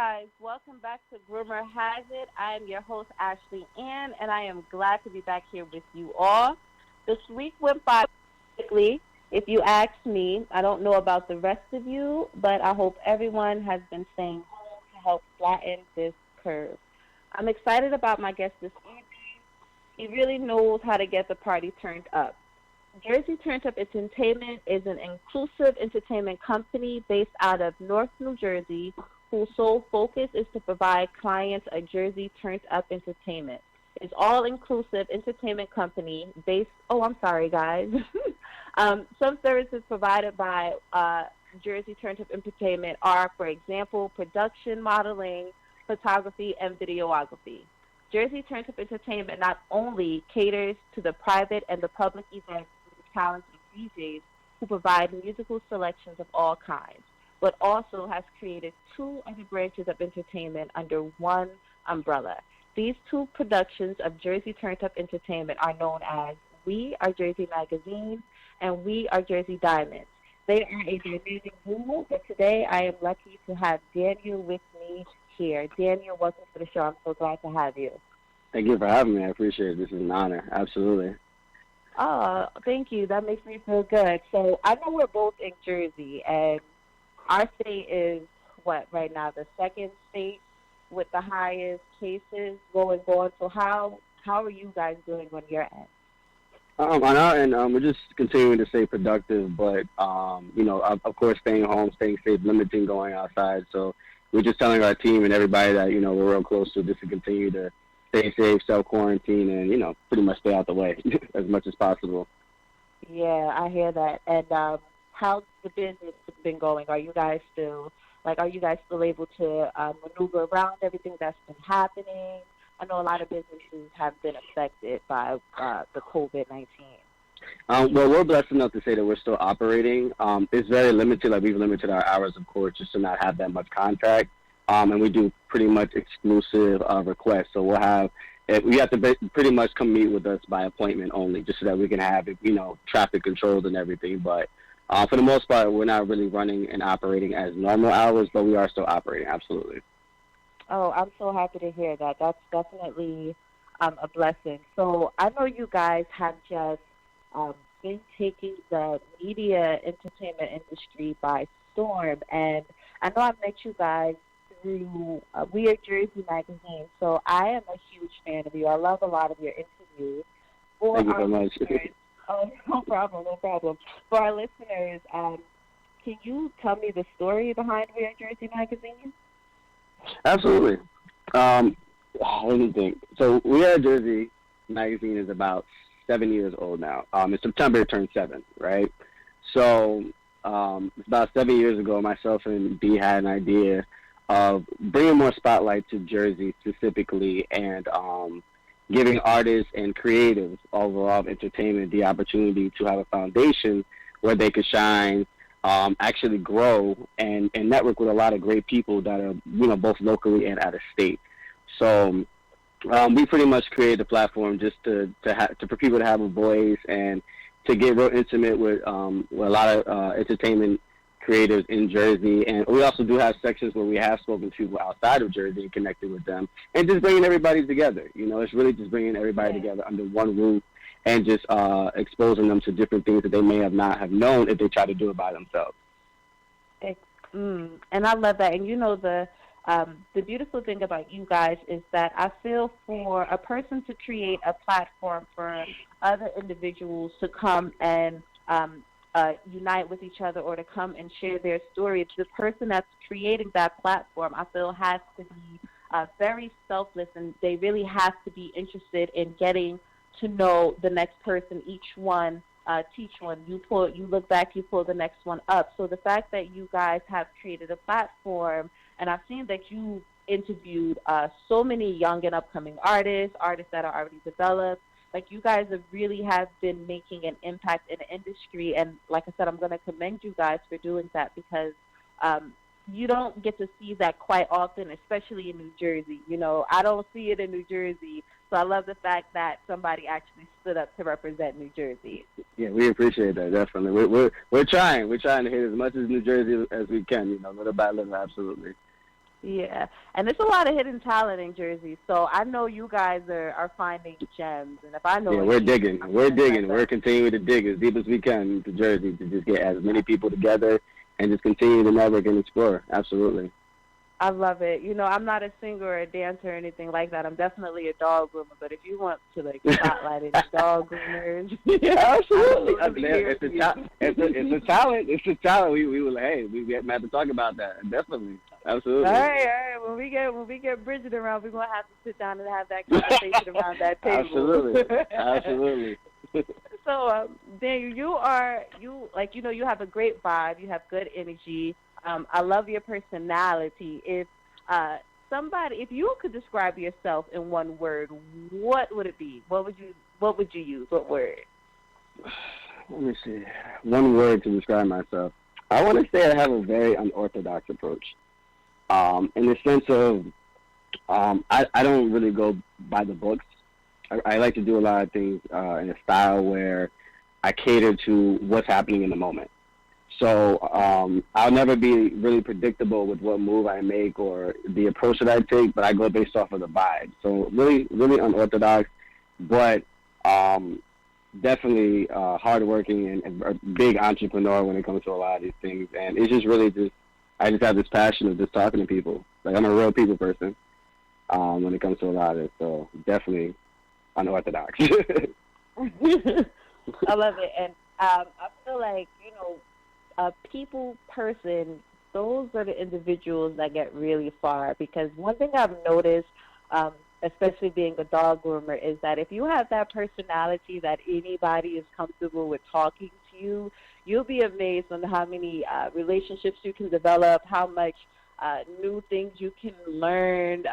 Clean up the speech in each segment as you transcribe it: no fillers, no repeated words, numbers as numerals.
guys. Welcome back to Rumor Has It. I am your host, Ashley Ann, and I am glad to be back here with you all. This week went by quickly. If you ask me, I don't know about the rest of you, but I hope everyone has been staying home to help flatten this curve. I'm excited about my guest this evening. He really knows how to get the party turned up. Jersey Turned Up Entertainment is an inclusive entertainment company based out of North New Jersey whose sole focus is to provide clients a Jersey Turned Up entertainment. It's all-inclusive entertainment company based, oh, I'm sorry, guys. Some services provided by Jersey Turned Up Entertainment are, for example, production, modeling, photography, and videography. Jersey Turned Up Entertainment not only caters to the private and the public events with talented DJs who provide musical selections of all kinds, but also has created two other branches of entertainment under one umbrella. These two productions of Jersey Turned Up Entertainment are known as We Are Jersey Magazine and We Are Jersey Diamonds. They are a dynamic duo, but today I am lucky to have Daniel with me here. Daniel, welcome to the show. I'm so glad to have you. Thank you for having me. I appreciate it. This is an honor. Absolutely. Oh, thank you. That makes me feel good. So I know we're both in Jersey, and our state is, what, right now, the second state with the highest cases going on. So how are you guys doing on your end? On our end, we're just continuing to stay productive, but, of course, staying home, staying safe, limiting going outside. So we're just telling our team and everybody that, we're real close to just to continue to stay safe, self-quarantine, and, pretty much stay out the way as much as possible. Yeah, I hear that. And how's the business been going? Are you guys still able to maneuver around everything that's been happening? I know a lot of businesses have been affected by the COVID-19. Well, we're blessed enough to say that we're still operating. It's very limited. Like, we've limited our hours, of course, just to not have that much contact. And we do pretty much exclusive requests. So we have to pretty much come meet with us by appointment only, just so that we can have, traffic controlled and everything. But for the most part, we're not really running and operating as normal hours, but we are still operating, absolutely. Oh, I'm so happy to hear that. That's definitely a blessing. So I know you guys have just been taking the media entertainment industry by storm, and I know I met you guys through We Are Jersey Magazine, so I am a huge fan of you. I love a lot of your interviews. Thank you so much. Oh, no problem. For our listeners, can you tell me the story behind We Are Jersey Magazine? Absolutely. Let me think. So We Are Jersey Magazine is about 7 years old now. In September it turned 7, right? So about 7 years ago, myself and B had an idea of bringing more spotlight to Jersey specifically, and giving artists and creatives overall entertainment the opportunity to have a foundation where they could shine, actually grow, and network with a lot of great people that are, both locally and out of state. So we pretty much created a platform just for people to have a voice and to get real intimate with a lot of entertainment creators in Jersey. And we also do have sections where we have spoken to people outside of Jersey and connected with them, and just bringing everybody together. It's really just bringing everybody together under one roof and just exposing them to different things that they may not have known if they try to do it by themselves. And I love that. And the beautiful thing about you guys is that I feel for a person to create a platform for other individuals to come and unite with each other, or to come and share their story, the person that's creating that platform, I feel, has to be very selfless, and they really have to be interested in getting to know the next person. Each one teach one. You look back, you pull the next one up. So the fact that you guys have created a platform, and I've seen that you interviewed so many young and upcoming artists that are already developed. Like, you guys really have been making an impact in the industry. And like I said, I'm going to commend you guys for doing that, because you don't get to see that quite often, especially in New Jersey. I don't see it in New Jersey. So I love the fact that somebody actually stood up to represent New Jersey. Yeah, we appreciate that, definitely. We're trying. We're trying to hit as much as New Jersey as we can, little by little, absolutely. Yeah, and there's a lot of hidden talent in Jersey. So I know you guys are finding gems, and if I know Yeah, a we're gem, digging. I'm We're gonna digging. send We're them. continuing to dig as deep as we can to Jersey to just get as many people together and just continue to network and explore. Absolutely. I love it. You know, I'm not a singer or a dancer or anything like that. I'm definitely a dog groomer. But if you want to like spotlight any dog groomers, I'm Absolutely. totally here It's for a, you. it's a talent. It's a talent. We will. Hey, we have to talk about that. Definitely. All Absolutely. right, all right. When we get Bridget around, we're gonna have to sit down and have that conversation around that table. Absolutely. Absolutely. So, Daniel, you like you have a great vibe. You have good energy. I love your personality. Uh, if you could describe yourself in one word, what would it be? What would you use? What word? Let me see. One word to describe myself. I want to say I have a very unorthodox approach. In the sense of, I don't really go by the books. I like to do a lot of things in a style where I cater to what's happening in the moment. So I'll never be really predictable with what move I make or the approach that I take, but I go based off of the vibe. So really, really unorthodox, but definitely hardworking and a big entrepreneur when it comes to a lot of these things. And it's just really just, I just have this passion of just talking to people. Like I'm a real people person when it comes to a lot of it. So definitely unorthodox. I love it, and I feel like a people person. Those are the individuals that get really far because one thing I've noticed, especially being a dog groomer, is that if you have that personality that anybody is comfortable with talking to you, you'll be amazed on how many relationships you can develop, how much new things you can learn,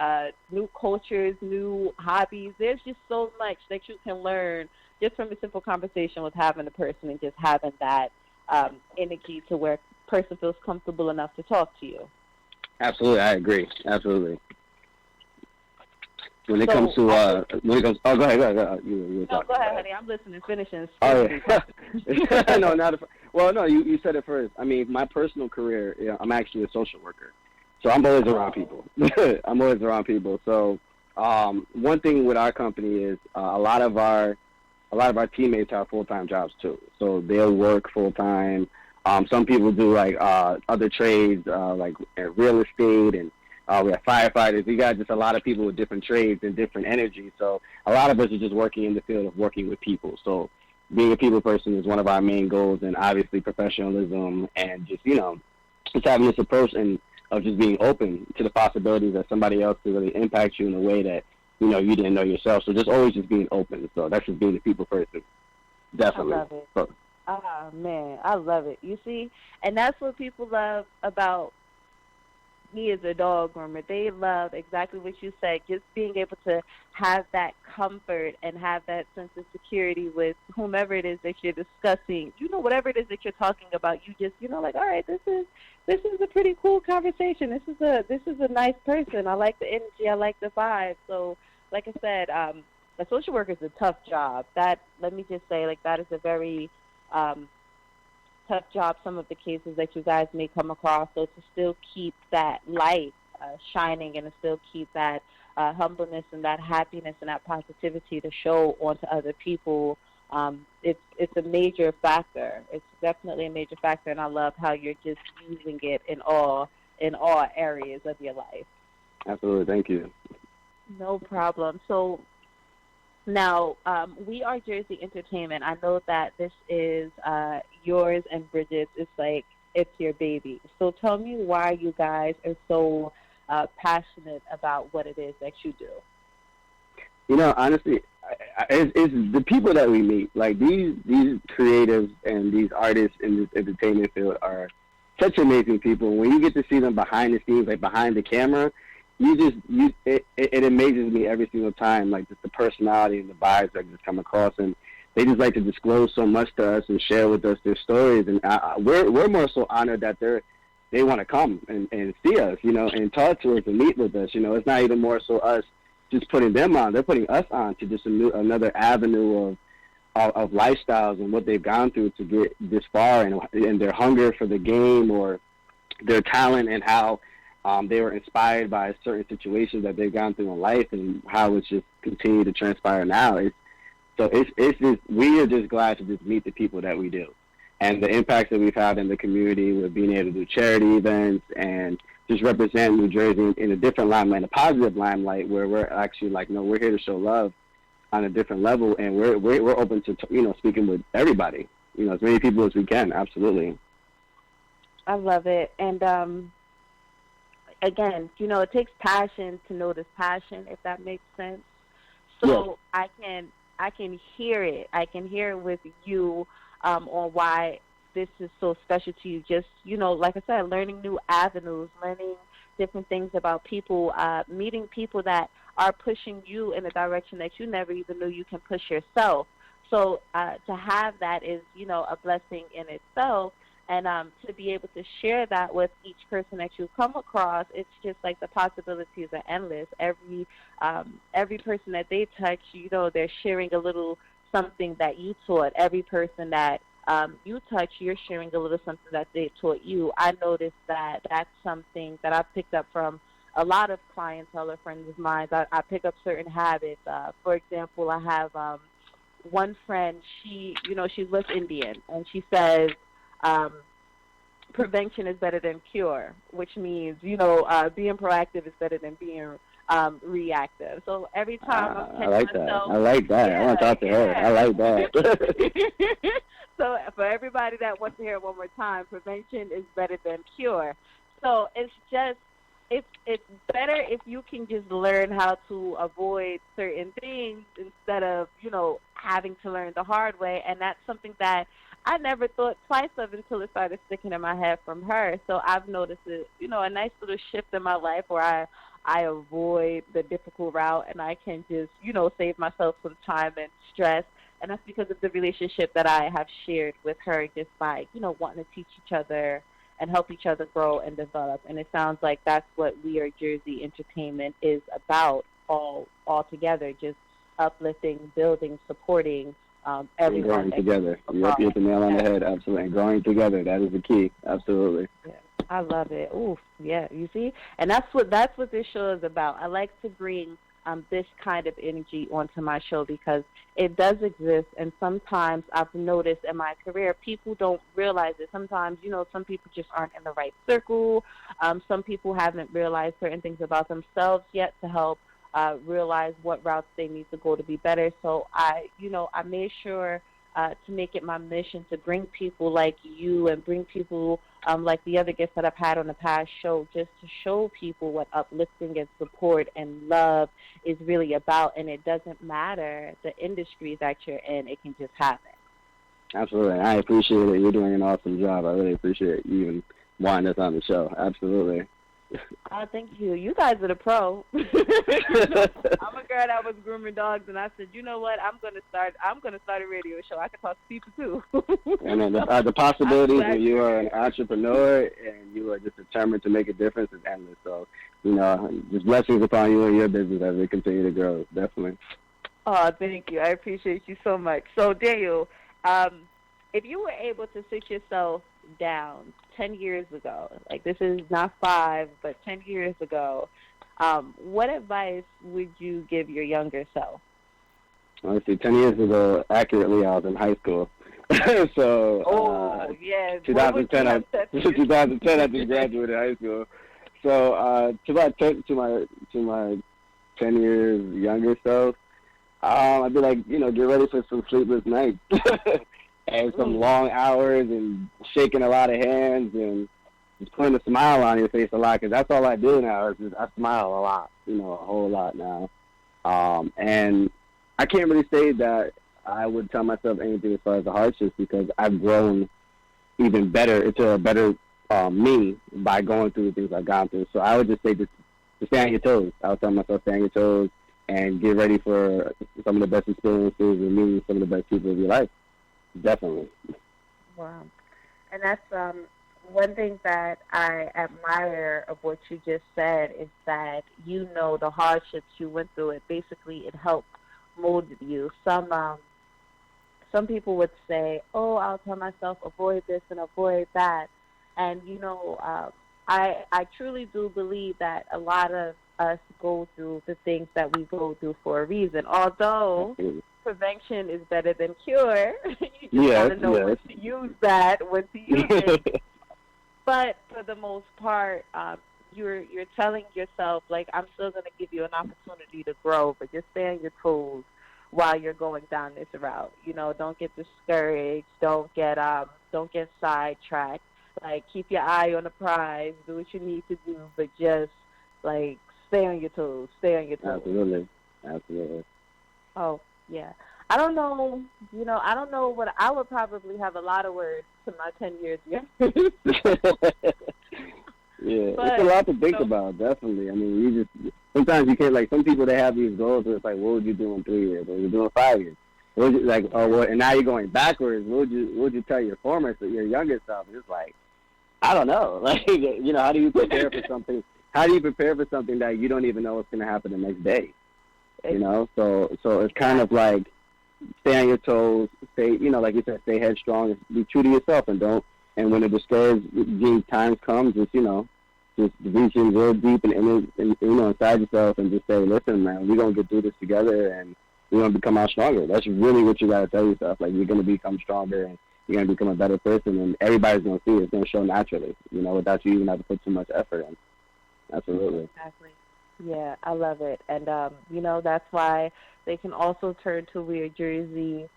new cultures, new hobbies. There's just so much that you can learn just from a simple conversation with having a person and just having that energy to where a person feels comfortable enough to talk to you. Absolutely, I agree. Absolutely. When it So comes to I oh, go ahead. You were no, talking. go ahead, honey. I'm listening. Finishing. Oh yeah. No, not a, well. No, you said it first. I mean, my personal career, I'm actually a social worker, so I'm always around people. I'm always around people. So one thing with our company is a lot of our teammates have full-time jobs too. So they'll work full-time. Some people do like other trades, like real estate, and we have firefighters. We got just a lot of people with different trades and different energies. So a lot of us are just working in the field of working with people. So being a people person is one of our main goals, and obviously professionalism and just having this approach and of just being open to the possibilities that somebody else could really impact you in a way that you didn't know yourself. So just always just being open. So that's just being a people person. Definitely. I love it. So, Ah, man, I love it. You see, and that's what people love about me as a dog groomer. They love exactly what you said, just being able to have that comfort and have that sense of security with whomever it is that you're discussing. Whatever it is that you're talking about, you just, like, all right, this is a pretty cool conversation. This is a nice person. I like the energy. I like the vibe. So, like I said, a social worker is a tough job. Let me just say, like, that is a very tough job, some of the cases that you guys may come across. So to still keep that light shining and to still keep that humbleness and that happiness and that positivity to show onto other people, it's a major factor. It's definitely a major factor, and I love how you're just using it in all areas of your life. absolutely. Thank you. No problem. So now, we are Jersey Entertainment. I know that this is yours and Bridget's. It's like it's your baby. So tell me why you guys are so passionate about what it is that you do. Honestly, it's the people that we meet. Like these creatives and these artists in this entertainment field are such amazing people. When you get to see them behind the scenes, like behind the camera, it amazes me every single time, like just the personality and the vibes that just come across, and they just like to disclose so much to us and share with us their stories, and we're more so honored that they want to come and see us, and talk to us and meet with us. It's not even more so us just putting them on; they're putting us on to just another avenue of lifestyles and what they've gone through to get this far, and their hunger for the game or their talent and how They were inspired by certain situations that they've gone through in life and how it's just continued to transpire now. It's just, we are just glad to just meet the people that we do, and the impacts that we've had in the community with being able to do charity events and just represent New Jersey in a different limelight, a positive limelight, where we're actually like, no, we're here to show love on a different level, and we're open to speaking with everybody, as many people as we can. Absolutely. I love it. And again, it takes passion to notice passion, if that makes sense. So yeah. I can hear it. I can hear it with you on why this is so special to you. Just, like I said, learning new avenues, learning different things about people, meeting people that are pushing you in a direction that you never even knew you can push yourself. So to have that is, a blessing in itself. And to be able to share that with each person that you come across, it's just like the possibilities are endless. Every person that they touch, they're sharing a little something that you taught. Every person that you touch, you're sharing a little something that they taught you. I noticed that that's something that I picked up from a lot of clientele or friends of mine. I pick up certain habits. For example, I have one friend, she's West Indian, and she says, prevention is better than cure, which means, being proactive is better than being reactive. So every time I'm catching myself. I like that. Yeah, I want to talk to her. I like that. So for everybody that wants to hear it one more time, prevention is better than cure. So it's just, it's better if you can just learn how to avoid certain things instead of, having to learn the hard way. And that's something that I never thought twice of until it started sticking in my head from her. So I've noticed it, a nice little shift in my life where I avoid the difficult route and I can just, save myself some time and stress. And that's because of the relationship that I have shared with her, just by, wanting to teach each other and help each other grow and develop. And it sounds like that's what We Are Jersey Entertainment is about all together, just uplifting, building, supporting everyone. And growing together. You hit the nail on the head, absolutely. And growing together, that is the key, absolutely. Yeah, I love it. Ooh, yeah, you see? And that's what this show is about. I like to bring this kind of energy onto my show because it does exist, and sometimes I've noticed in my career people don't realize it. Sometimes, some people just aren't in the right circle. Some people haven't realized certain things about themselves yet to help realize what routes they need to go to be better. So I made sure to make it my mission to bring people like you and bring people like the other guests that I've had on the past show, just to show people what uplifting and support and love is really about. And it doesn't matter the industry that you're in, it can just happen. Absolutely. I appreciate it. You're doing an awesome job. I really appreciate you even wanting us on the show. Absolutely. Thank you. You guys are the pro. I'm a girl that was grooming dogs, and I said, you know what? I'm gonna start a radio show. I can talk to people too. And then the possibilities when you are an entrepreneur and you are just determined to make a difference is endless. So, just blessings upon you and your business as they continue to grow. Definitely. Oh, thank you. I appreciate you so much. So, Daniel, if you were able to sit yourself down 10 years ago, like this is not 5, but 10 years ago, what advice would you give your younger self? Let's see, 10 years ago, accurately, I was in high school. So, yeah. 2010, I just graduated high school. So, to my 10 years younger self, I'd be like, get ready for some sleepless nights. And some long hours and shaking a lot of hands and just putting a smile on your face a lot, because that's all I do now is just I smile a lot, a whole lot now. And I can't really say that I would tell myself anything as far as the hardships, because I've grown even better into a better me by going through the things I've gone through. So I would just say just stay on your toes. I would tell myself stay on your toes and get ready for some of the best experiences and meeting some of the best people of your life. Definitely. Wow. And that's one thing that I admire of what you just said is that the hardships you went through, it helped mold you. Some people would say, oh, I'll tell myself avoid this and avoid that. And, I truly do believe that a lot of us go through the things that we go through for a reason. Although prevention is better than cure, you just gotta know when to use that, when to use it. But for the most part, you're telling yourself, like, I'm still gonna give you an opportunity to grow, but just stay on your toes while you're going down this route. You know, don't get discouraged. Don't get sidetracked. Like, keep your eye on the prize. Do what you need to do, but just like stay on your toes. Stay on your toes. Absolutely. Oh yeah. I don't know. You know, I don't know what I would probably have a lot of words to my 10 years younger. Yeah, it's a lot to think about, definitely. I mean, you just, sometimes you can't, like, some people, they have these goals where it's like, what would you do in 3 years? What would you do in 5 years? What would you, like, oh, what, and now you're going backwards. What would you tell your your younger self? And it's like, I don't know. Like, you know, how do you prepare for something? How do you prepare for something that you don't even know what's going to happen the next day? You know, so it's kind of like, stay on your toes, stay, you know, like you said, stay headstrong, be true to yourself, and when the discouraging times come, just, you know, just reach in real deep and you know, inside yourself and just say, listen, man, we're going to get through this together and we're going to become out stronger. That's really what you got to tell yourself. Like, you're going to become stronger and you're going to become a better person, and everybody's going to see it. It's going to show naturally, you know, without you even having to put too much effort in. Absolutely. Exactly. Yeah, I love it. And, you know, that's why they can also turn to Weird Jersey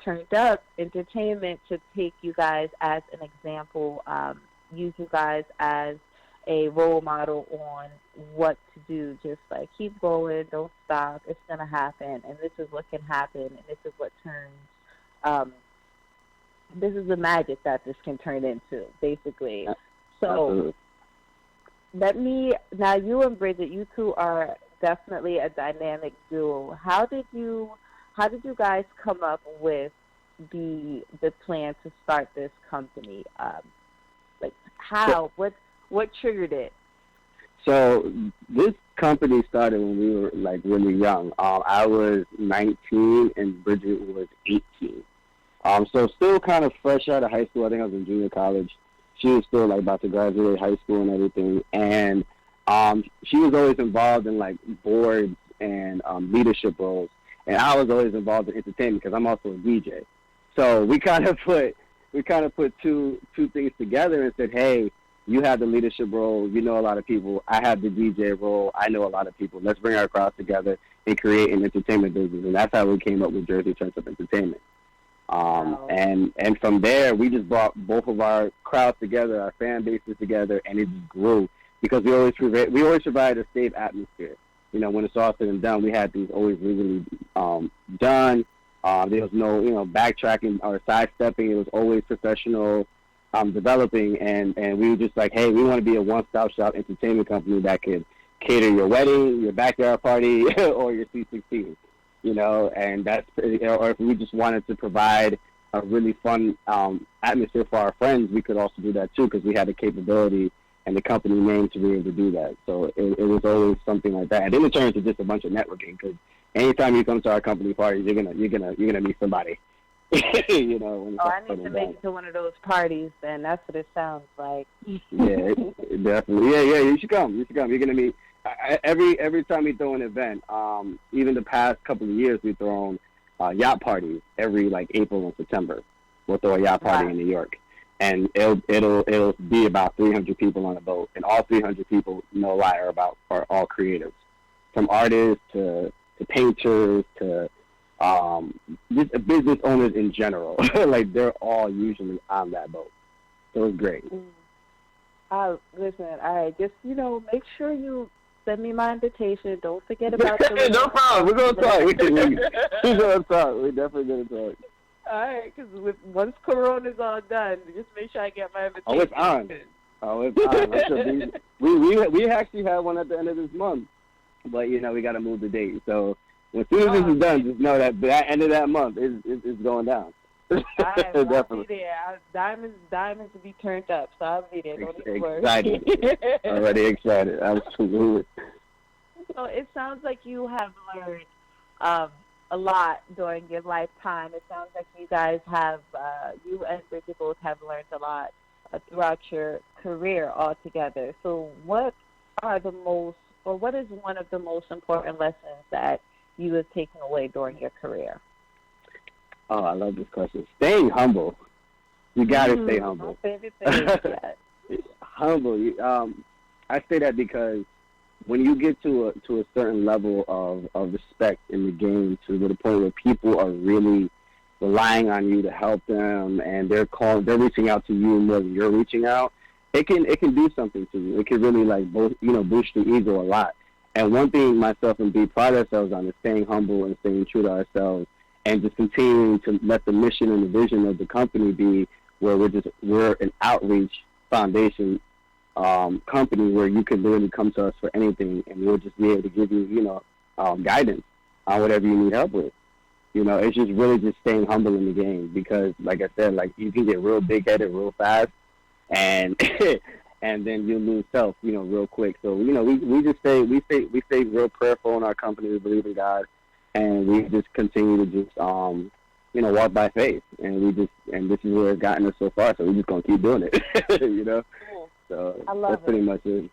Turned Up Entertainment to take you guys as an example, use you guys as a role model on what to do. Just like, keep going, don't stop. It's going to happen, and this is what can happen, and this is what turns, this is the magic that this can turn into, basically. So now you and Bridget, you two are definitely a dynamic duo. How did you guys come up with the plan to start this company? Like, how? What triggered it? So this company started when we were, like, really young. I was 19 and Bridget was 18. So still kind of fresh out of high school. I think I was in junior college. She was still, like, about to graduate high school and everything. And she was always involved in, like, boards and leadership roles. And I was always involved in entertainment because I'm also a DJ. So we kind of put two things together and said, hey, you have the leadership role, you know a lot of people. I have the DJ role, I know a lot of people. Let's bring our crowds together and create an entertainment business. And that's how we came up with Jersey Turns Up Entertainment. Wow. And from there, we just brought both of our crowds together, our fan bases together, and it just grew because we always provided a safe atmosphere. You know, when it's all said and done, we had things always really done. There was no, you know, backtracking or sidestepping. It was always professional developing, and we were just like, hey, we want to be a one-stop shop entertainment company that could cater your wedding, your backyard party, or your C16. You know, and that's, or if we just wanted to provide a really fun atmosphere for our friends, we could also do that too, because we had the capability and the company name to be able to do that. So it was always something like that. And then it turned into just a bunch of networking, because anytime you come to our company parties, you're gonna meet somebody. You know. I need to make it to one of those parties. Then that's what it sounds like. Yeah, definitely. Yeah. You should come. You're gonna meet. Every time we throw an event, even the past couple of years, we've thrown yacht parties every, like, April and September. We'll throw a yacht party in New York, and it'll be about 300 people on a boat, and all 300 people, no lie, are all creatives, from artists to painters to just business owners in general. Like, they're all usually on that boat, so it's great. Listen, all right, just, you know, make sure you send me my invitation. Don't forget about the No problem. We're going to talk. We're going to talk. We're definitely going to talk. All right, because once Corona's all done, just make sure I get my invitation. Oh, it's on. I'm sure we actually have one at the end of this month, but, you know, we got to move the date. So as soon as this is done, just know that end of that month is going down. All right, well, I'll be there. Diamonds to be turned up, so I'll be there. Don't even worry. Excited. Already excited. Absolutely. So it sounds like you have learned a lot during your lifetime. It sounds like you guys have, you and Bridget both have learned a lot throughout your career altogether. So what are the most, or what is one of the most important lessons that you have taken away during your career? Oh, I love this question. Staying humble. You gotta stay humble. My favorite thing. Yes. Humble. I say that because when you get to a certain level of respect in the game, to the point where people are really relying on you to help them, and they're reaching out to you more than you're reaching out, it can do something to you. It can really boost the ego a lot. And one thing myself and B pride ourselves on is staying humble and staying true to ourselves, and just continuing to let the mission and the vision of the company be where we're an outreach foundation company where you can literally come to us for anything, and we'll just be able to give you, guidance on whatever you need help with. It's just really just staying humble in the game, because, like I said, like, you can get real big-headed real fast, and and then you lose self, real quick. So, we stay real prayerful in our company. We believe in God, and we just continue to just walk by faith, and this is where it's gotten us so far. So we're just gonna keep doing it, Cool. So I love that's pretty much it.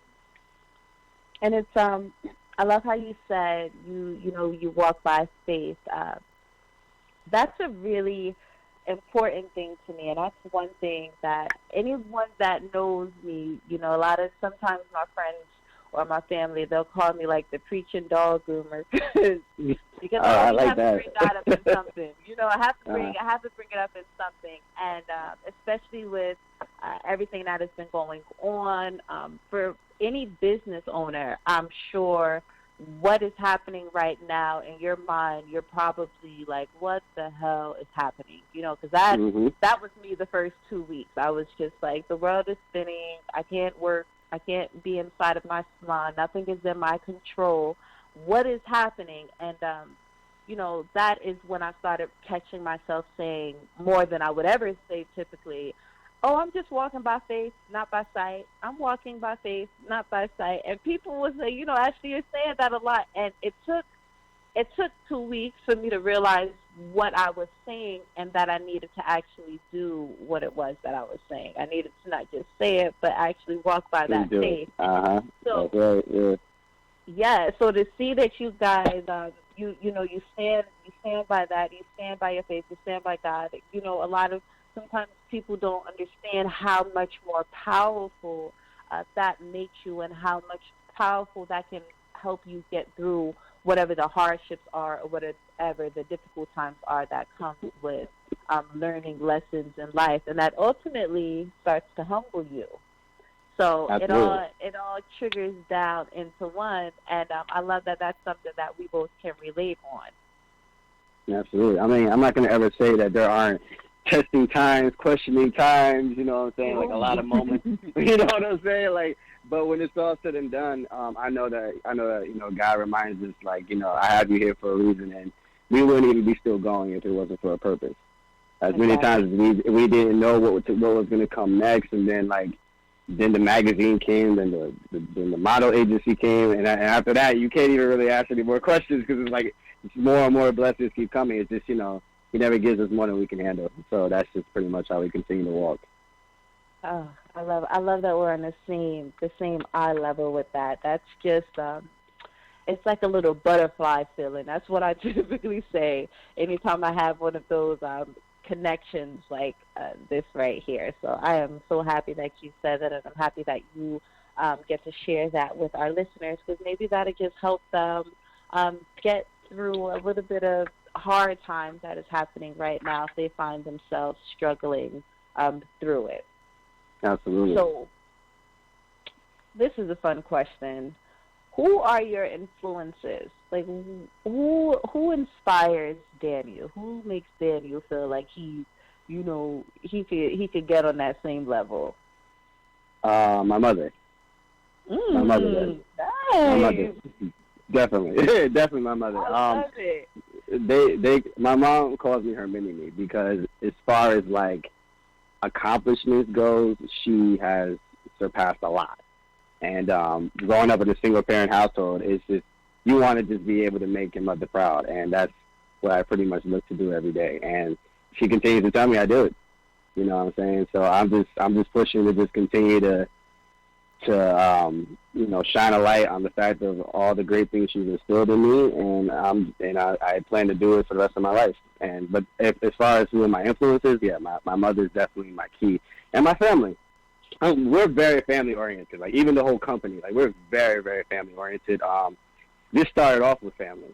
And it's I love how you said you walk by faith. That's a really important thing to me, and that's one thing that anyone that knows me, sometimes my friends or my family, they'll call me like the preaching dog groomer because I always have to bring God up in something. I have to bring it up in something, and especially with everything that has been going on for any business owner, I'm sure what is happening right now in your mind, you're probably like, what the hell is happening? Because that was me the first 2 weeks. I was just like, the world is spinning. I can't work. I can't be inside of my salon. Nothing is in my control. What is happening? And, that is when I started catching myself saying more than I would ever say typically, oh, I'm just walking by faith, not by sight. I'm walking by faith, not by sight. And people would say, Ashley, you're saying that a lot. And it took 2 weeks for me to realize what I was saying, and that I needed to actually do what it was that I was saying. I needed to not just say it, but actually walk by that faith. So, that's right, yeah. Yeah, so to see that you guys, you stand by that, you stand by your faith, you stand by God. Sometimes people don't understand how much more powerful that makes you, and how much powerful that can help you get through whatever the hardships are, or whatever the difficult times are that comes with learning lessons in life, and that ultimately starts to humble you. So it all triggers down into one, and I love that that's something that we both can relate on. Absolutely. I mean, I'm not going to ever say that there aren't testing times, questioning times, you know what I'm saying, like a lot of moments, you know what I'm saying, like, but when it's all said and done, I know that God reminds us, like, I have you here for a reason, and we wouldn't even be still going if it wasn't for a purpose. As many times as we didn't know what was going to come next, and then the magazine came, then the model agency came, and after that, you can't even really ask any more questions, because it's more and more blessings keep coming. It's just, He never gives us more than we can handle. So that's just pretty much how we continue to walk. Oh, I love that we're on the same eye level with that. That's just it's like a little butterfly feeling. That's what I typically say anytime I have one of those connections like this right here. So I am so happy that you said that, and I'm happy that you get to share that with our listeners, because maybe that'll just help them get through a little bit of hard times that is happening right now if they find themselves struggling through it. Absolutely. So this is a fun question. Who are your influences? Like, who inspires Daniel? Who makes Daniel feel like he could get on that same level? My mother. My mother does. Nice. My mother. Definitely. Definitely my mother. I love it. My mom calls me her mini-me, because as far as accomplishments goes, she has surpassed a lot. And growing up in a single-parent household, it's just, you want to just be able to make your mother proud, and that's what I pretty much look to do every day. And she continues to tell me I do it. You know what I'm saying? So I'm just pushing to just continue to shine a light on the fact of all the great things she's instilled in me, and I plan to do it for the rest of my life. But as far as who are my influences, yeah, my mother is definitely my key, and my family. We're very family oriented. Like even the whole company, like we're very very family oriented. This started off with family.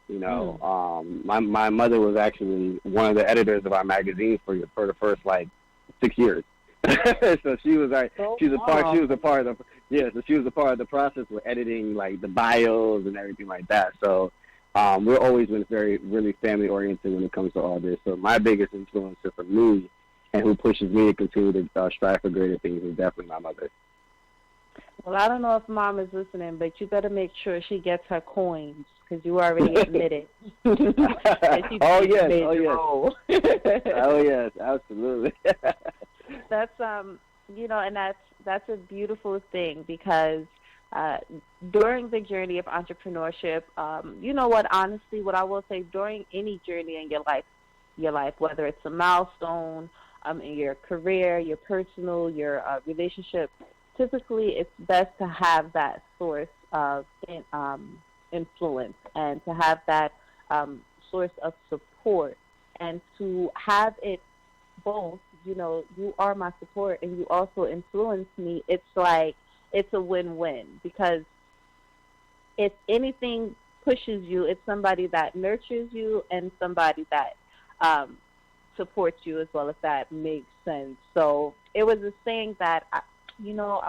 My mother was actually one of the editors of our magazine for the first like 6 years. So she was she was a part of the process with editing like the bios and everything like that. So we're always been really family oriented when it comes to all this. So my biggest influencer for me and who pushes me to continue to strive for greater things is definitely my mother. Well, I don't know if Mom is listening, but you better make sure she gets her coins because you already admitted. Oh yes, absolutely. That's and that's a beautiful thing because during the journey of entrepreneurship, honestly, what I will say during any journey in your life, whether it's a milestone in your career, your personal, your relationship, typically it's best to have that source of influence and to have that source of support and to have it both. You are my support and you also influence me. It's like it's a win-win because if anything pushes you, it's somebody that nurtures you and somebody that supports you as well, if that makes sense. So it was a saying that I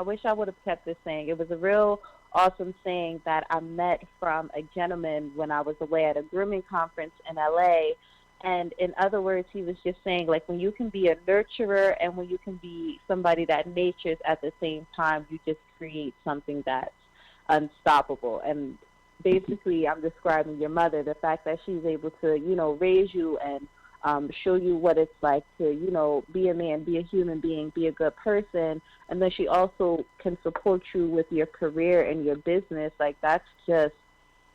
wish I would have kept this saying. It was a real awesome saying that I met from a gentleman when I was away at a grooming conference in LA. And in other words, he was just saying, like, when you can be a nurturer and when you can be somebody that natures at the same time, you just create something that's unstoppable. And basically, I'm describing your mother, the fact that she's able to, raise you and show you what it's like to, be a man, be a human being, be a good person. And then she also can support you with your career and your business. Like, that's just,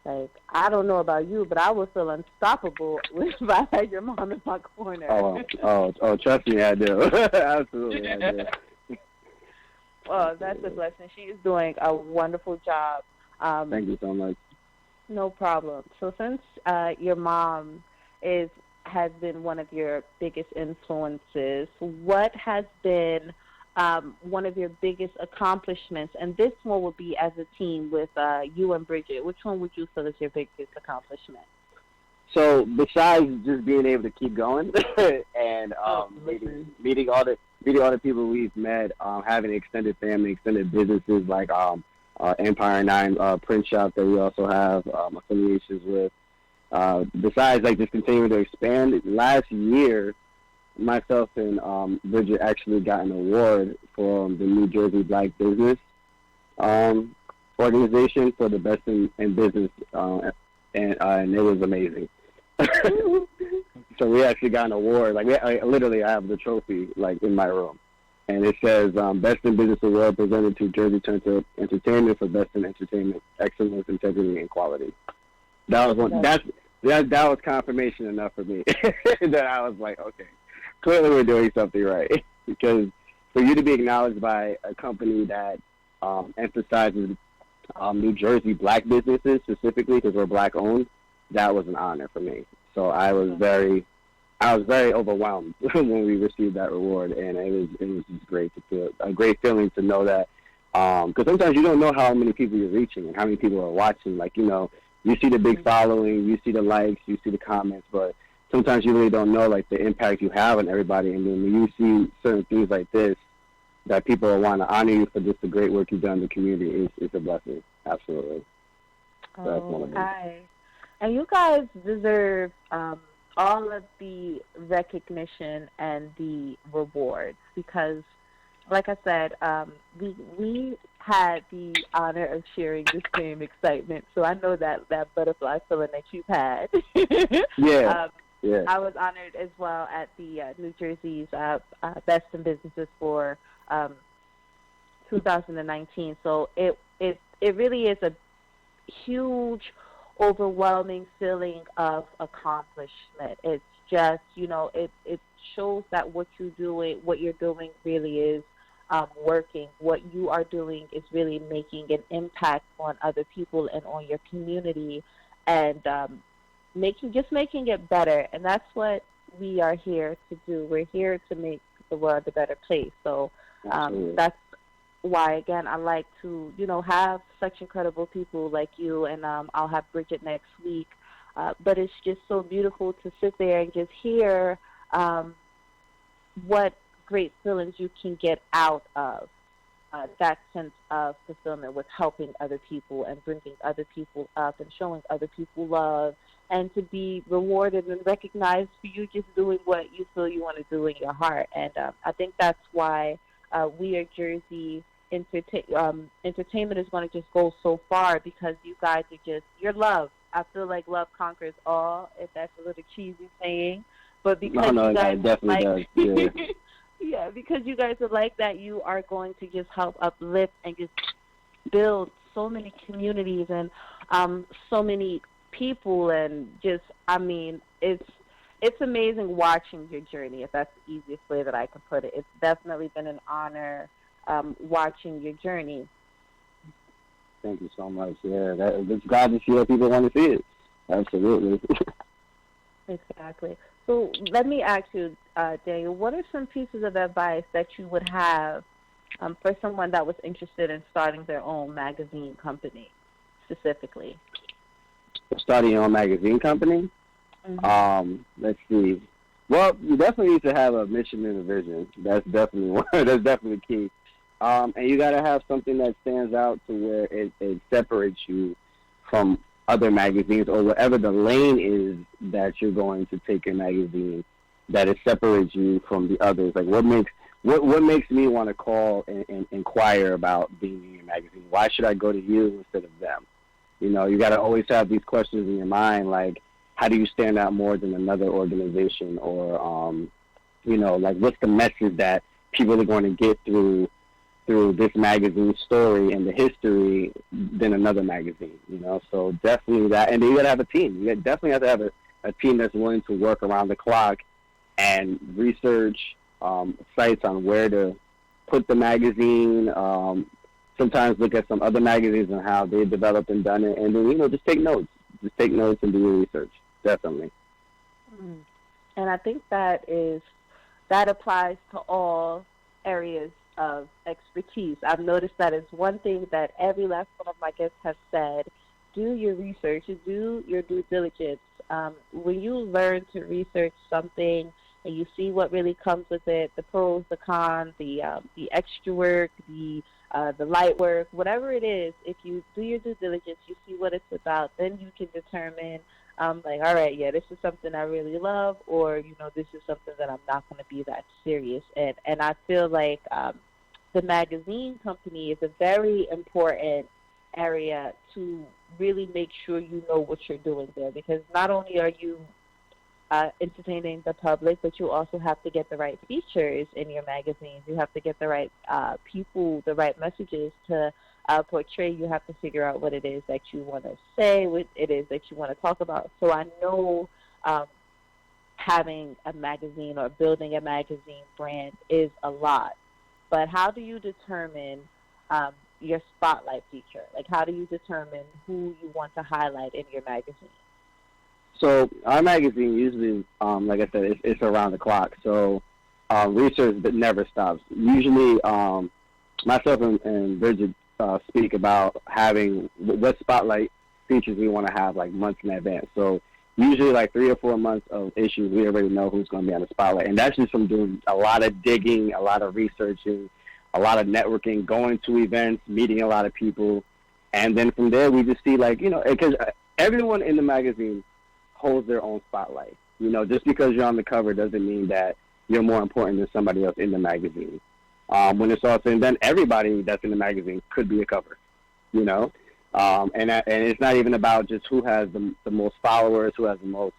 like, I don't know about you, but I would feel unstoppable if I had your mom in my corner. Oh, trust me, I do. Absolutely, I do. Well, that's a blessing. She is doing a wonderful job. Thank you so much. No problem. So since your mom has been one of your biggest influences, what has been one of your biggest accomplishments? And this one would be as a team with you and Bridget. Which one would you feel is your biggest accomplishment? So besides just being able to keep going and meeting all the people we've met, having extended family, extended businesses like Empire 9 print shop that we also have affiliations with. Besides like just continuing to expand, last year myself and Bridget actually got an award from the New Jersey Black Business organization for the best in business, and it was amazing. So we actually got an award. Like I literally have the trophy like in my room, and it says Best in Business Award presented to Jersey Turnpike Entertainment for Best in Entertainment Excellence, Integrity, and Quality. That was one. That was confirmation enough for me that I was like, okay, clearly we're doing something right. Because for you to be acknowledged by a company that emphasizes New Jersey black businesses specifically, because we're black owned, that was an honor for me. So I was very overwhelmed when we received that reward, and it was just great to feel a great feeling to know that. Because sometimes you don't know how many people you're reaching and how many people are watching. Like, you see the big following, you see the likes, you see the comments, but sometimes you really don't know like the impact you have on everybody. And then when you see certain things like this, that people want to honor you for just the great work you've done in the community, it's a blessing. Absolutely. So that's one of them. Hi. And you guys deserve all of the recognition and the rewards because, like I said, we had the honor of sharing the same excitement. So I know that butterfly feeling that you've had. Yeah. Yeah. I was honored as well at the New Jersey's Best in Businesses for 2019. So it really is a huge overwhelming feeling of accomplishment. It's just, it shows that what you're doing really is working. What you are doing is really making an impact on other people and on your community, and making it better. And that's what we are here to do. We're here to make the world a better place. So that's why, again, I like to, have such incredible people like you, and I'll have Bridget next week. But it's just so beautiful to sit there and just hear what great feelings you can get out of that sense of fulfillment with helping other people and bringing other people up and showing other people love, and to be rewarded and recognized for you just doing what you feel you want to do in your heart. And I think that's why We Are Jersey Entertainment is going to just go so far, because you guys are just, your love. I feel like love conquers all, if that's a little cheesy saying. But because you guys definitely does. Yeah. yeah, because you guys are like that, you are going to just help uplift and just build so many communities and so many people, and just, it's amazing watching your journey, if that's the easiest way that I can put it. It's definitely been an honor watching your journey. Thank you so much. Yeah, it's glad to see that people want to see it. Absolutely. Exactly. So let me ask you, Daniel, what are some pieces of advice that you would have for someone that was interested in starting their own magazine company, specifically? Starting your own magazine company? Mm-hmm. Let's see. Well, you definitely need to have a mission and a vision. That's definitely one. That's definitely key. And you got to have something that stands out to where it separates you from other magazines, or whatever the lane is that you're going to take your magazine, that it separates you from the others. Like, what makes me want to call and inquire about being in your magazine? Why should I go to you instead of them? You got to always have these questions in your mind, like, how do you stand out more than another organization? Or, like, what's the message that people are going to get through this magazine story and the history than another magazine, So definitely that. And then you got to have a team. You definitely have to have a team that's willing to work around the clock and research sites on where to put the magazine, sometimes look at some other magazines and how they developed and done it, and then, just take notes. Just take notes and do your research. Definitely. And I think that applies to all areas of expertise. I've noticed that is one thing that every last one of my guests has said. Do your research, do your due diligence. When you learn to research something and you see what really comes with it, the pros, the cons, the extra work, the light work, whatever it is, if you do your due diligence, you see what it's about, then you can determine, like, all right, yeah, this is something I really love, or, this is something that I'm not going to be that serious. And I feel like the magazine company is a very important area to really make sure you know what you're doing there, because not only are you entertaining the public, but you also have to get the right features in your magazines. You have to get the right people, the right messages to portray. You have to figure out what it is that you want to say, what it is that you want to talk about. So I know having a magazine or building a magazine brand is a lot. But how do you determine your spotlight feature? Like, how do you determine who you want to highlight in your magazine? So our magazine usually, like I said, it's around the clock. So research that never stops. Usually, myself and Bridget speak about having what spotlight features we want to have, like, months in advance. So usually, like 3 or 4 months of issues, we already know who's going to be on the spotlight. And that's just from doing a lot of digging, a lot of researching, a lot of networking, going to events, meeting a lot of people. And then from there, we just see, like, because everyone in the magazine holds their own spotlight. Just because you're on the cover doesn't mean that you're more important than somebody else in the magazine. When it's all said and done, everybody that's in the magazine could be a cover, and it's not even about just who has the most followers, who has the most,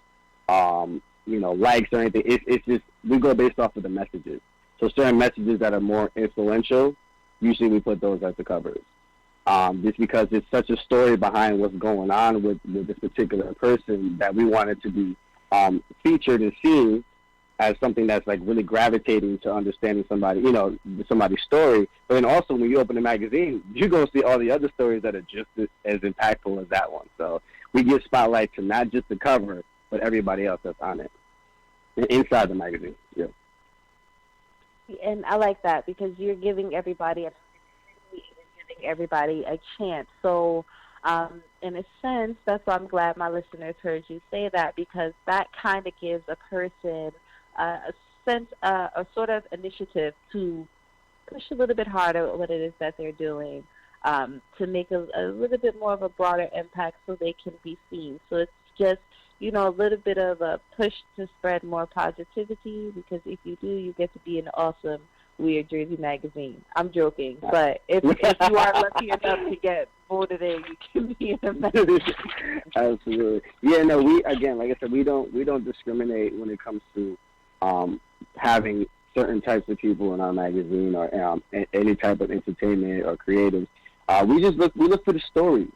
likes or anything. It's just, we go based off of the messages. So certain messages that are more influential, usually we put those as the covers. just because it's such a story behind what's going on with this particular person that we wanted to be featured and seen as something that's like really gravitating to understanding somebody, somebody's story. But then also when you open the magazine, you're going to see all the other stories that are just as impactful as that one. So we give spotlight to not just the cover, but everybody else that's on it inside the magazine. Yeah. And I like that because you're giving everybody a chance. So in a sense, that's why I'm glad my listeners heard you say that, because that kind of gives a person a sense, a sort of initiative to push a little bit harder at what it is that they're doing, to make a little bit more of a broader impact so they can be seen. So it's just, a little bit of a push to spread more positivity, because if you do, you get to be an awesome Weird Jersey magazine. I'm joking, but if you are lucky enough to get voted in, you can be in a magazine. Absolutely. Yeah, no, we, again, like I said, we don't discriminate when it comes to having certain types of people in our magazine or any type of entertainment or creative. We look for the story.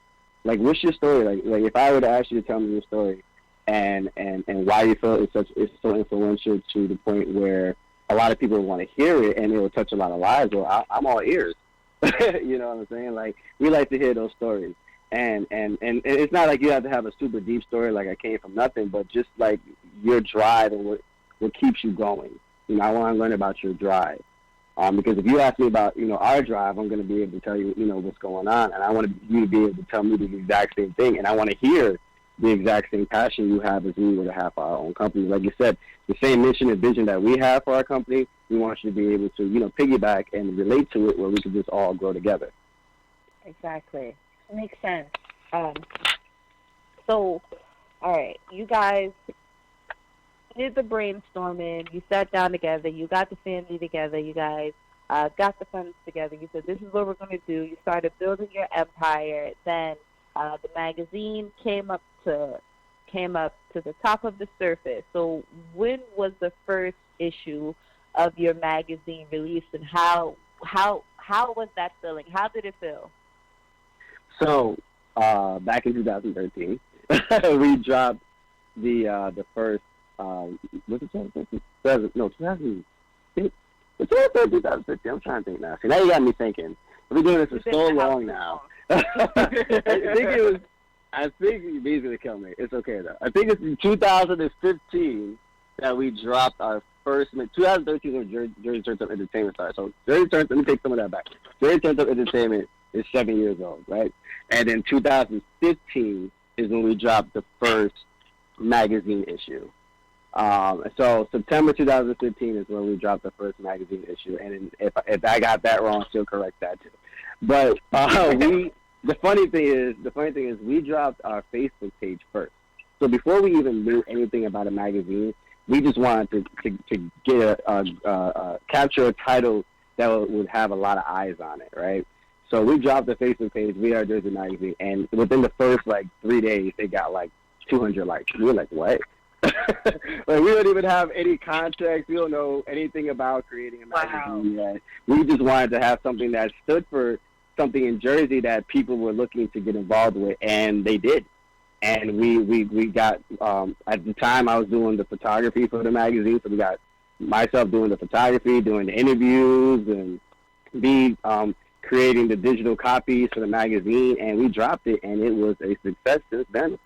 Like, what's your story? Like if I were to ask you to tell me your story and why you feel it's so influential to the point where a lot of people want to hear it and it will touch a lot of lives, well, I'm all ears. You know what I'm saying? Like, we like to hear those stories. And it's not like you have to have a super deep story like I came from nothing, but just like your drive and what keeps you going. I want to learn about your drive. Because if you ask me about, our drive, I'm going to be able to tell you, what's going on. And I want you to be able to tell me the exact same thing. And I want to hear the exact same passion you have as we were to have for our own company. Like you said, the same mission and vision that we have for our company, we want you to be able to, piggyback and relate to it where we can just all grow together. Exactly. Makes sense. So, all right, you guys did the brainstorming. You sat down together. You got the family together. You guys got the funds together. You said, this is what we're going to do. You started building your empire. Then the magazine came up to the top of the surface. So when was the first issue of your magazine released, and how was that feeling? How did it feel? So back in 2013, we dropped the first. Was it 2013? No, 2015. 2015. I'm trying to think now. See, now you got me thinking. We've been doing this for so long now. I think you're basically killing me. It's okay though. I think it's in 2015 that we dropped our first. 2013 when Jersey Turns Up Entertainment started. So let me take some of that back. Jersey Turns Up Entertainment is 7 years old, right? And in 2015 is when we dropped the first magazine issue. So September 2015 is when we dropped the first magazine issue, and if I got that wrong, she'll correct that too. But the funny thing is we dropped our Facebook page first. So before we even knew anything about a magazine, we just wanted to get capture a title that would have a lot of eyes on it, right? So we dropped the Facebook page, We Are Jersey Magazine, and within the first 3 days, it got 200 likes. We were like, what? We don't even have any context. We don't know anything about creating a magazine yet. We just wanted to have something that stood for something in Jersey that people were looking to get involved with, and they did. And we got, at the time I was doing the photography for the magazine, so we got myself doing the photography, doing the interviews, and creating the digital copies for the magazine, and we dropped it, and it was a success since then.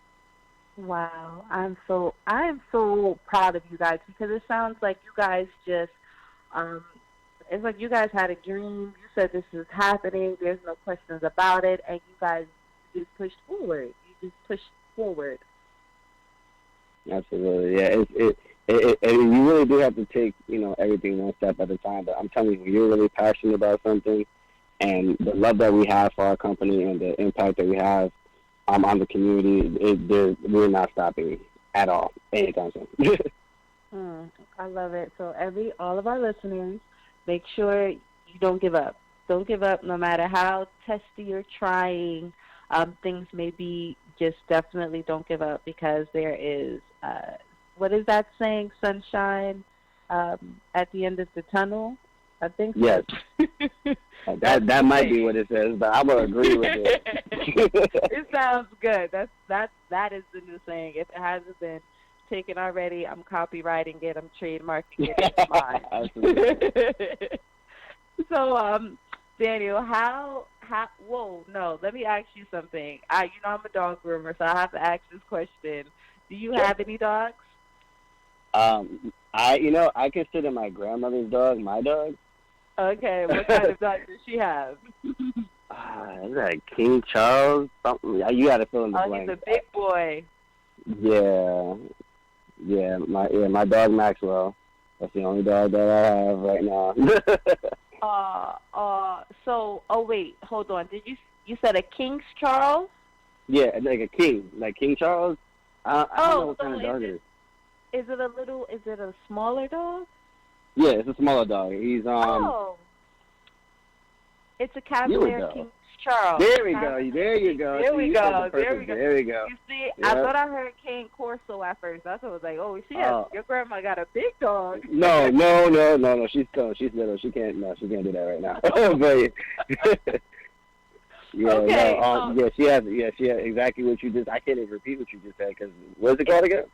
Wow, I am so proud of you guys, because it sounds like you guys just, it's like you guys had a dream. You said this is happening. There's no questions about it, and you guys just pushed forward. Absolutely, yeah. And you really do have to take everything one step at a time. But I'm telling you, when you're really passionate about something, and the love that we have for our company and the impact that we have on the community, we're not stopping at all anytime soon. I love it. So all of our listeners, make sure you don't give up. Don't give up, no matter how testy you're trying. Things may be, just definitely don't give up, because there is, what is that saying, sunshine at the end of the tunnel? I think yes. So. That's That the might be thing. what it says, but I will agree with it. It sounds good. That is the new saying. If it hasn't been taken already, I'm copywriting it. I'm trademarking it. It's mine. Absolutely. So, Daniel, whoa, no, let me ask you something. I'm a dog groomer, so I have to ask this question. Do you Sure. have any dogs? I consider my grandmother's dog my dog. Okay, what kind of dog does she have? Is that King Charles? Something. You got to fill in the Oh, he's blank. a big boy. Yeah, my dog Maxwell. That's the only dog that I have right now. Wait, hold on. You said a King Charles? Yeah, like a king, like King Charles. I don't know what So kind of dog it is. is it a smaller dog? Yeah, it's a smaller dog. He's Oh, it's a Here we Cavalier go. King Charles. There we go. There you go. There See, we you said go. the perfect- There we go. There we go. You see, I Yep. thought I heard Cane Corso at first. That's what I was like, oh, your grandma got a big dog. No. She's little. She can't do that right now. But yeah, Okay, she has exactly what you just. I can't even repeat what you just said because what's it called again?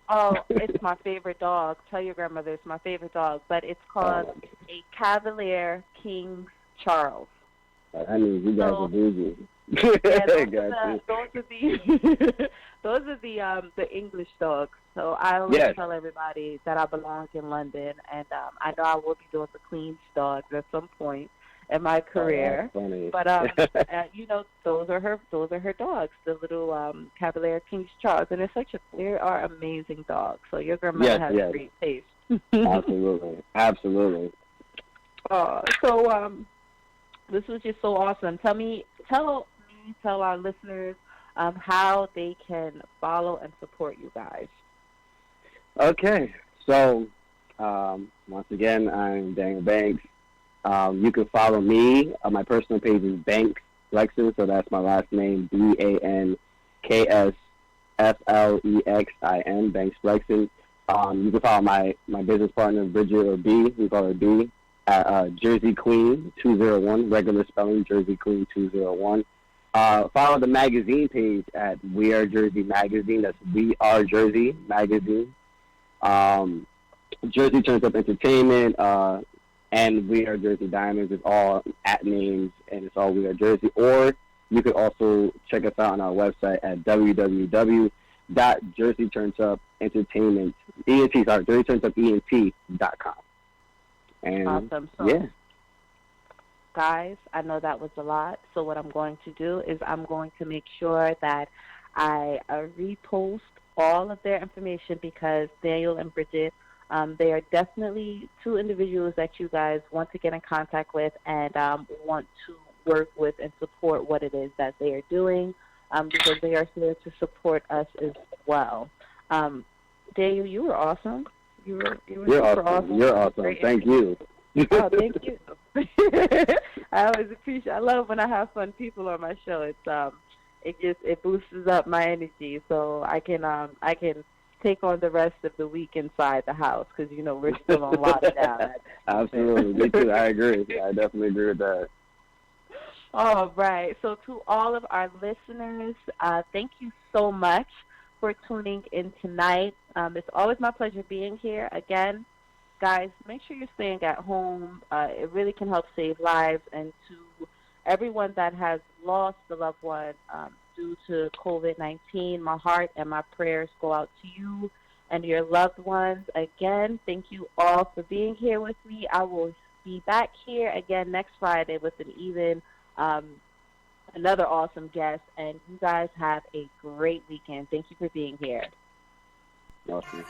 Oh, it's my favorite dog. Tell your grandmother it's my favorite dog, but it's called a Cavalier King Charles. I mean, you guys are bougie. Yeah, Gotcha. those are the English dogs. So I always Yes. tell everybody that I belong in London, and I know I will be doing the Queen's dogs at some point in my career. Oh, that's funny. But those are her dogs, the little Cavalier King Charles, and they are amazing dogs. So your grandmother has great taste. Absolutely. This was just so awesome. Tell our listeners how they can follow and support you guys. Okay, so once again, I'm Daniel Banks. You can follow me. My personal page is Banks Flexin, so that's my last name, BANKSFLEXIN, Banks Flexin. You can follow my business partner, Bridget, or B, we call her B, at Jersey Queen 201, regular spelling, Jersey Queen 201. Follow the magazine page at We Are Jersey Magazine. That's We Are Jersey Magazine. Jersey Turns Up Entertainment, and We Are Jersey Diamonds is all at names, and it's all We Are Jersey. Or you could also check us out on our website at jerseyturnsupentertainment.com. And awesome. So, guys, I know that was a lot. So what I'm going to do is I'm going to make sure that I repost all of their information because Daniel and Bridget, they are definitely two individuals that you guys want to get in contact with and want to work with and support what it is that they are doing because they are here to support us as well. Daniel, you were awesome. You're super awesome. You're awesome. Thank you. Oh, thank you. I always appreciate. I love when I have fun people on my show. It boosts up my energy, so I can take on the rest of the week inside the house because we're still on lockdown. Absolutely, me too. I agree. I definitely agree with that. All right. So to all of our listeners, thank you so much for tuning in tonight. It's always my pleasure being here. Again, guys, make sure you're staying at home. It really can help save lives. And to everyone that has lost a loved one due to COVID-19, my heart and my prayers go out to you and your loved ones. Again, thank you all for being here with me. I will be back here again next Friday with another awesome guest. And you guys have a great weekend. Thank you for being here. Awesome.